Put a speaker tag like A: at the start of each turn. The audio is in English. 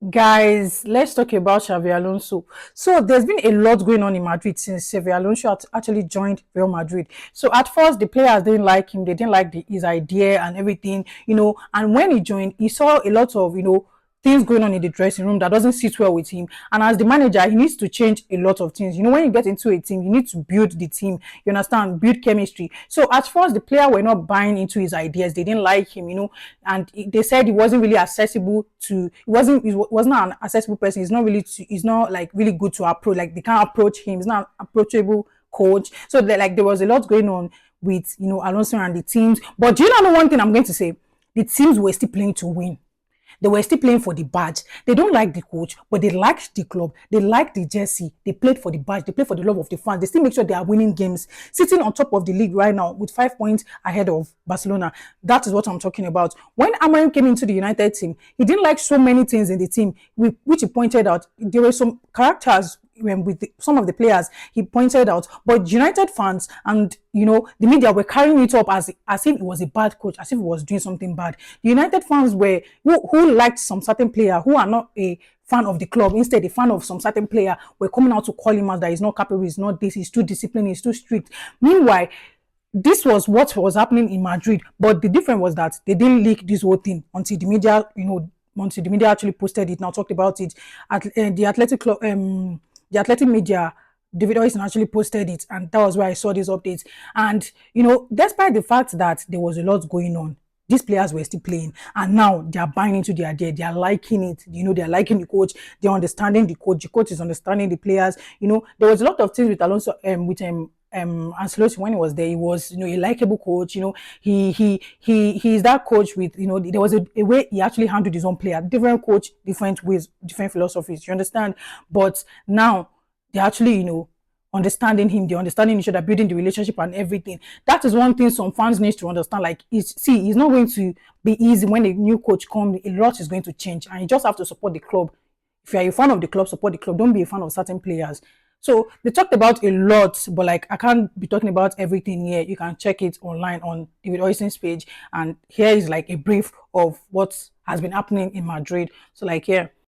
A: Guys, let's talk about Xavi Alonso. So there's been a lot going on in Madrid since Xavi Alonso actually joined Real Madrid. So at first, the players didn't like him. They didn't like his idea and everything, And when he joined, he saw a lot of, things going on in the dressing room that doesn't sit well with him. And as the manager, he needs to change a lot of things. When you get into a team, you need to build the team. You understand? Build chemistry. So at first, the player were not buying into his ideas. They didn't like him, and they said he wasn't really accessible to. He was not an accessible person. He's not really. He's not like really good to approach. Like they can't approach him. He's not an approachable coach. So there was a lot going on with Alonso and the teams. But do you know one thing I'm going to say? The teams were still playing to win. They were still playing for the badge. They don't like the coach, but they liked the club. They liked the jersey. They played for the badge. They played for the love of the fans. They still make sure they are winning games. Sitting on top of the league right now with 5 points ahead of Barcelona. That is what I'm talking about. When Amorim came into the United team, he didn't like so many things in the team, which he pointed out. There were some characters with some of the players he pointed out, but United fans and the media were carrying it up as if it was a bad coach, as if it was doing something bad. The United fans were who liked some certain player who are not a fan of the club, instead a fan of some certain player, were coming out to call him out that he's not capable, he's not this, he's too disciplined, he's too strict. Meanwhile, this was what was happening in Madrid, but the difference was that they didn't leak this whole thing until the media, until the media actually posted it. Now talked about it at the Athletic Club. The Athletic media, David Oyeson actually posted it, and that was where I saw these updates. And despite the fact that there was a lot going on, these players were still playing, and now they are buying into the idea. They are liking it. They are liking the coach. They are understanding the coach. The coach is understanding the players. There was a lot of things with Alonso, with Ancelotti when he was there. He was, a likable coach. He's that coach with, there was a way he actually handled his own player. Different coach, different ways, different philosophies. You understand? But now they're actually, understanding him, they're understanding each other, building the relationship and everything. That is one thing some fans need to understand. Like, it's not going to be easy when a new coach comes. A lot is going to change, and you just have to support the club. If you're a fan of the club, support the club. Don't be a fan of certain players. So they talked about a lot, but like I can't be talking about everything here. You can check it online on David Oyson's page, and here is like a brief of what has been happening in Madrid. So like here.